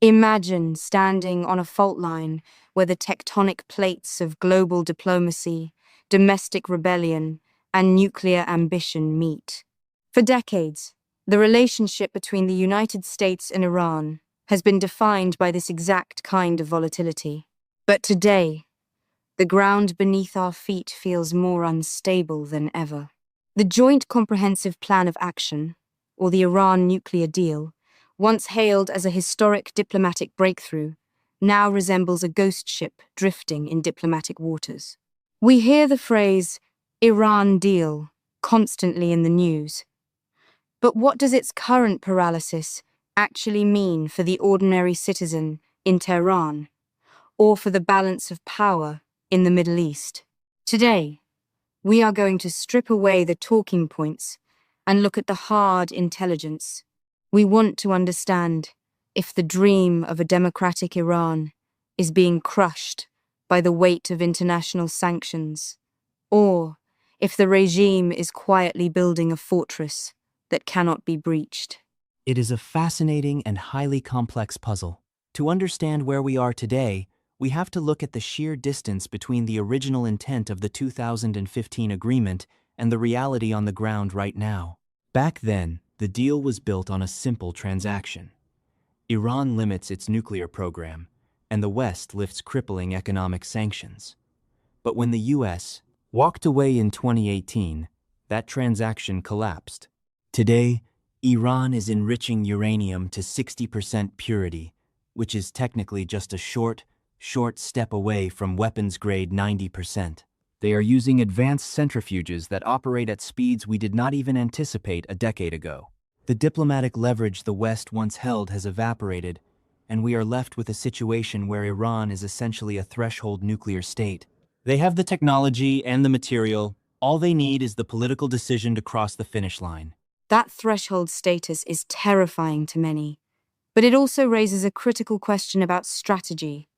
Imagine standing on a fault line where the tectonic plates of global diplomacy, domestic rebellion, and nuclear ambition meet. For decades, the relationship between the United States and Iran has been defined by this exact kind of volatility. But today, the ground beneath our feet feels more unstable than ever. The Joint Comprehensive Plan of Action, or the Iran nuclear deal, once hailed as a historic diplomatic breakthrough, now resembles a ghost ship drifting in diplomatic waters. We hear the phrase, Iran deal, constantly in the news. But what does its current paralysis actually mean for the ordinary citizen in Tehran, or for the balance of power in the Middle East? Today, we are going to strip away the talking points and look at the hard intelligence. We want to understand if the dream of a democratic Iran is being crushed by the weight of international sanctions, or if the regime is quietly building a fortress that cannot be breached. It is a fascinating and highly complex puzzle. To understand where we are today, we have to look at the sheer distance between the original intent of the 2015 agreement and the reality on the ground right now. Back then, the deal was built on a simple transaction. Iran limits its nuclear program, and the West lifts crippling economic sanctions. But when the US walked away in 2018, that transaction collapsed. Today, Iran is enriching uranium to 60% purity, which is technically just a short step away from weapons-grade 90%. They are using advanced centrifuges that operate at speeds we did not even anticipate a decade ago. The diplomatic leverage the West once held has evaporated, and we are left with a situation where Iran is essentially a threshold nuclear state. They have the technology and the material. All they need is the political decision to cross the finish line. That threshold status is terrifying to many, but it also raises a critical question about strategy.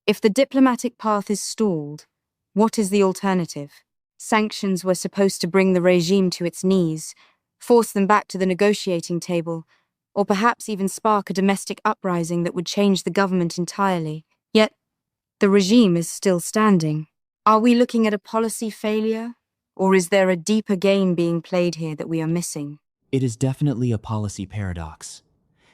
If the diplomatic path is stalled, what is the alternative? Sanctions were supposed to bring the regime to its knees, force them back to the negotiating table, or perhaps even spark a domestic uprising that would change the government entirely. Yet, the regime is still standing. Are we looking at a policy failure, or is there a deeper game being played here that we are missing? It is definitely a policy paradox.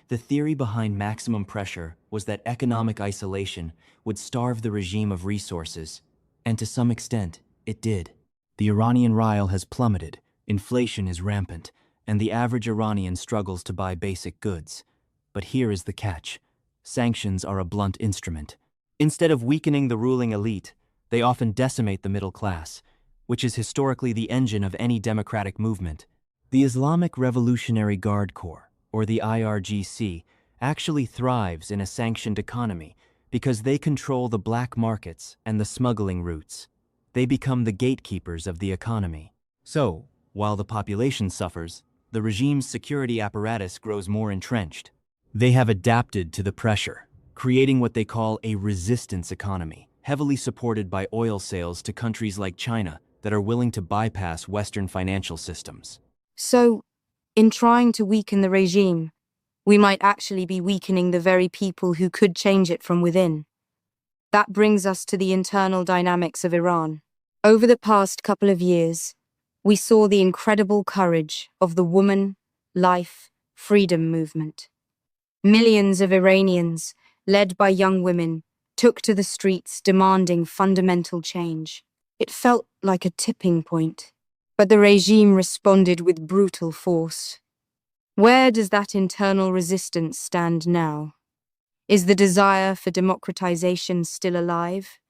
The theory behind maximum pressure was that economic isolation would starve the regime of resources, and to some extent, it did. The Iranian rial has plummeted, inflation is rampant, and the average Iranian struggles to buy basic goods. But here is the catch. Sanctions are a blunt instrument. Instead of weakening the ruling elite, they often decimate the middle class, which is historically the engine of any democratic movement. The Islamic Revolutionary Guard Corps, or the IRGC, actually thrives in a sanctioned economy because they control the black markets and the smuggling routes. They become the gatekeepers of the economy. So, while the population suffers, the regime's security apparatus grows more entrenched. They have adapted to the pressure, creating what they call a resistance economy, heavily supported by oil sales to countries like China that are willing to bypass Western financial systems. So, in trying to weaken the regime, we might actually be weakening the very people who could change it from within. That brings us to the internal dynamics of Iran. Over the past couple of years, we saw the incredible courage of the woman, life, freedom movement. Millions of Iranians, led by young women, took to the streets demanding fundamental change. It felt like a tipping point, but the regime responded with brutal force. Where does that internal resistance stand now? Is the desire for democratization still alive?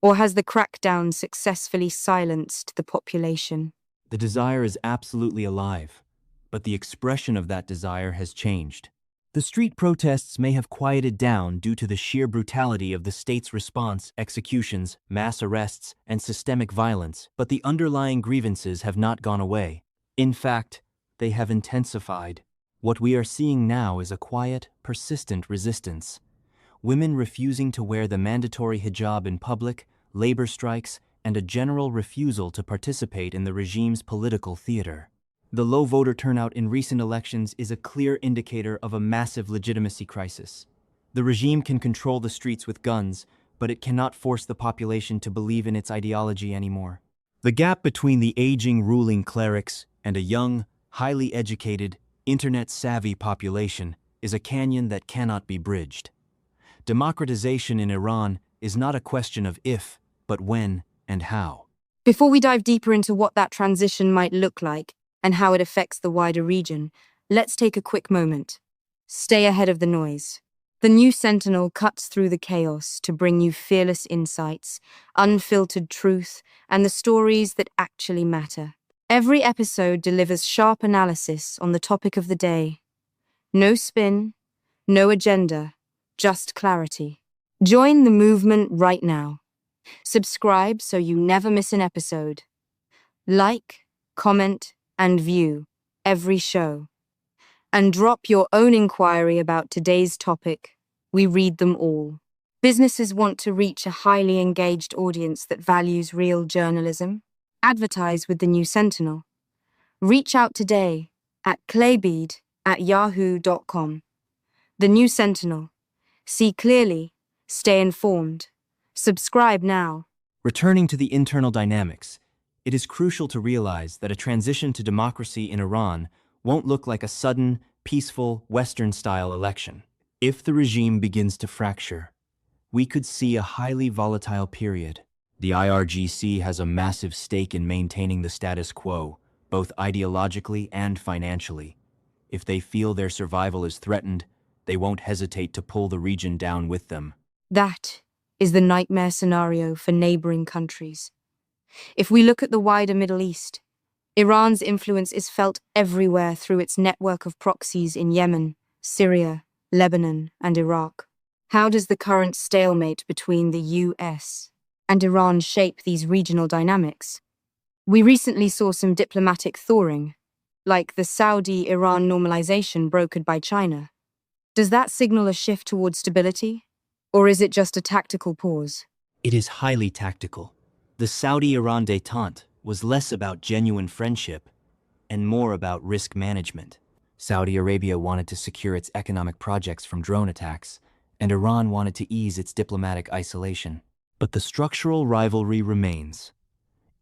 Or has the crackdown successfully silenced the population? The desire is absolutely alive, but the expression of that desire has changed. The street protests may have quieted down due to the sheer brutality of the state's response, executions, mass arrests, and systemic violence, but the underlying grievances have not gone away. In fact, they have intensified. What we are seeing now is a quiet, persistent resistance. Women refusing to wear the mandatory hijab in public, labor strikes, and a general refusal to participate in the regime's political theater. The low voter turnout in recent elections is a clear indicator of a massive legitimacy crisis. The regime can control the streets with guns, but it cannot force the population to believe in its ideology anymore. The gap between the aging ruling clerics and a young, highly educated, internet-savvy population is a canyon that cannot be bridged. Democratization in Iran is not a question of if, but when and how. Before we dive deeper into what that transition might look like and how it affects the wider region, let's take a quick moment. Stay ahead of the noise. The new Sentinel cuts through the chaos to bring you fearless insights, unfiltered truth, and the stories that actually matter. Every episode delivers sharp analysis on the topic of the day. No spin, no agenda, just clarity. Join the movement right now. Subscribe so you never miss an episode. Like, comment, and view every show. And drop your own inquiry about today's topic. We read them all. Businesses want to reach a highly engaged audience that values real journalism. Advertise with the new Sentinel. Reach out today at claybead@yahoo.com. The new Sentinel. See clearly, stay informed. Subscribe now. Returning to the internal dynamics, it is crucial to realize that a transition to democracy in Iran won't look like a sudden, peaceful, Western-style election. If the regime begins to fracture, we could see a highly volatile period. The IRGC has a massive stake in maintaining the status quo, both ideologically and financially. If they feel their survival is threatened, they won't hesitate to pull the region down with them. That is the nightmare scenario for neighboring countries. If we look at the wider Middle East, Iran's influence is felt everywhere through its network of proxies in Yemen, Syria, Lebanon, and Iraq. How does the current stalemate between the US and Iran shape these regional dynamics? We recently saw some diplomatic thawing, like the Saudi-Iran normalization brokered by China. Does that signal a shift towards stability? Or is it just a tactical pause? It is highly tactical. The Saudi-Iran détente was less about genuine friendship and more about risk management. Saudi Arabia wanted to secure its economic projects from drone attacks, and Iran wanted to ease its diplomatic isolation. But the structural rivalry remains.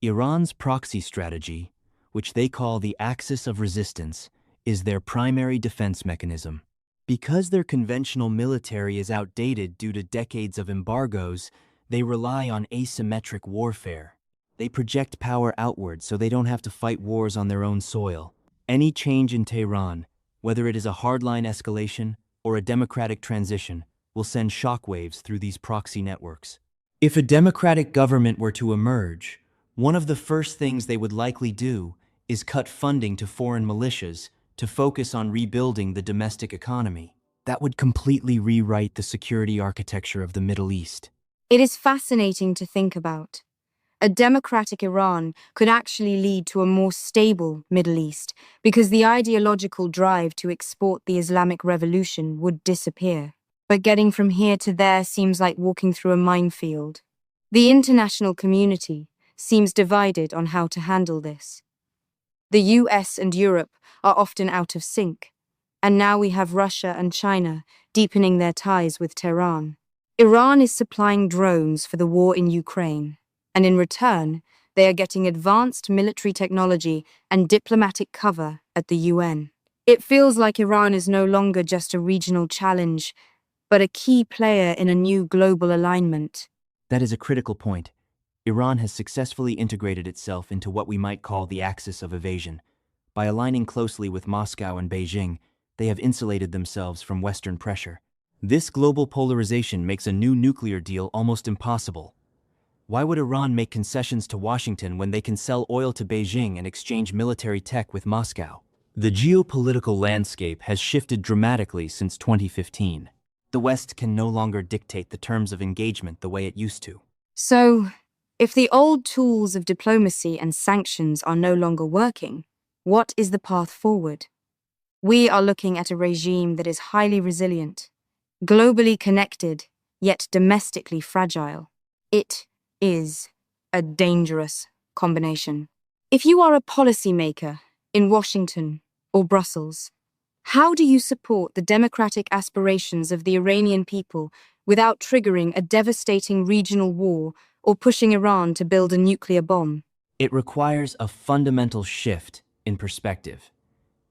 Iran's proxy strategy, which they call the axis of resistance, is their primary defense mechanism. Because their conventional military is outdated due to decades of embargoes, they rely on asymmetric warfare. They project power outward so they don't have to fight wars on their own soil. Any change in Tehran, whether it is a hardline escalation or a democratic transition, will send shockwaves through these proxy networks. If a democratic government were to emerge, one of the first things they would likely do is cut funding to foreign militias to focus on rebuilding the domestic economy. That would completely rewrite the security architecture of the Middle East. It is fascinating to think about. A democratic Iran could actually lead to a more stable Middle East because the ideological drive to export the Islamic Revolution would disappear. But getting from here to there seems like walking through a minefield. The international community seems divided on how to handle this. The US and Europe are often out of sync, and now we have Russia and China deepening their ties with Tehran. Iran is supplying drones for the war in Ukraine, and in return, they are getting advanced military technology and diplomatic cover at the UN. It feels like Iran is no longer just a regional challenge, but a key player in a new global alignment. That is a critical point. Iran has successfully integrated itself into what we might call the axis of evasion. By aligning closely with Moscow and Beijing, they have insulated themselves from Western pressure. This global polarization makes a new nuclear deal almost impossible. Why would Iran make concessions to Washington when they can sell oil to Beijing and exchange military tech with Moscow? The geopolitical landscape has shifted dramatically since 2015. The West can no longer dictate the terms of engagement the way it used to. So, if the old tools of diplomacy and sanctions are no longer working, what is the path forward? We are looking at a regime that is highly resilient, globally connected, yet domestically fragile. It is a dangerous combination. If you are a policymaker in Washington or Brussels, How do you support the democratic aspirations of the Iranian people without triggering a devastating regional war or pushing Iran to build a nuclear bomb? It requires a fundamental shift in perspective.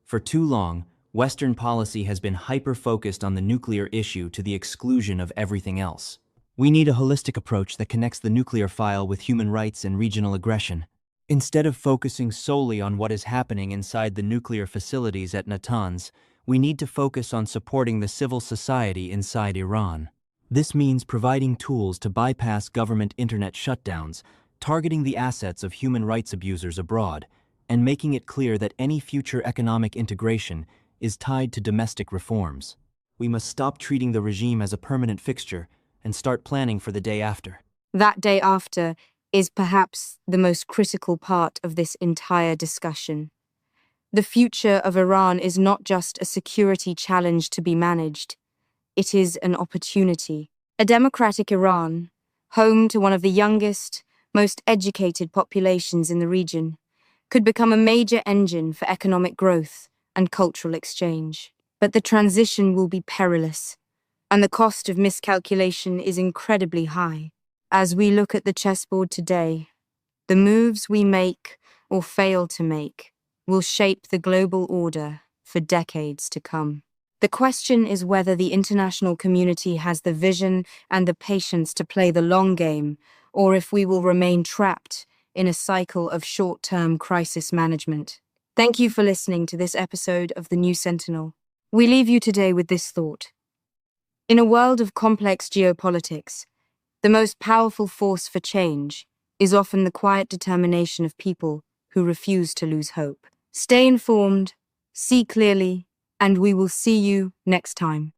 For too long, Western policy has been hyper-focused on the nuclear issue to the exclusion of everything else. We need a holistic approach that connects the nuclear file with human rights and regional aggression. Instead of focusing solely on what is happening inside the nuclear facilities at Natanz, we need to focus on supporting the civil society inside Iran. This means providing tools to bypass government internet shutdowns, targeting the assets of human rights abusers abroad, and making it clear that any future economic integration is tied to domestic reforms. We must stop treating the regime as a permanent fixture and start planning for the day after. That day after is perhaps the most critical part of this entire discussion. The future of Iran is not just a security challenge to be managed. It is an opportunity. A democratic Iran, home to one of the youngest, most educated populations in the region, could become a major engine for economic growth and cultural exchange. But the transition will be perilous, and the cost of miscalculation is incredibly high. As we look at the chessboard today, the moves we make or fail to make will shape the global order for decades to come. The question is whether the international community has the vision and the patience to play the long game, or if we will remain trapped in a cycle of short-term crisis management. Thank you for listening to this episode of The New Sentinel. We leave you today with this thought. In a world of complex geopolitics, the most powerful force for change is often the quiet determination of people who refuse to lose hope. Stay informed, see clearly, and we will see you next time.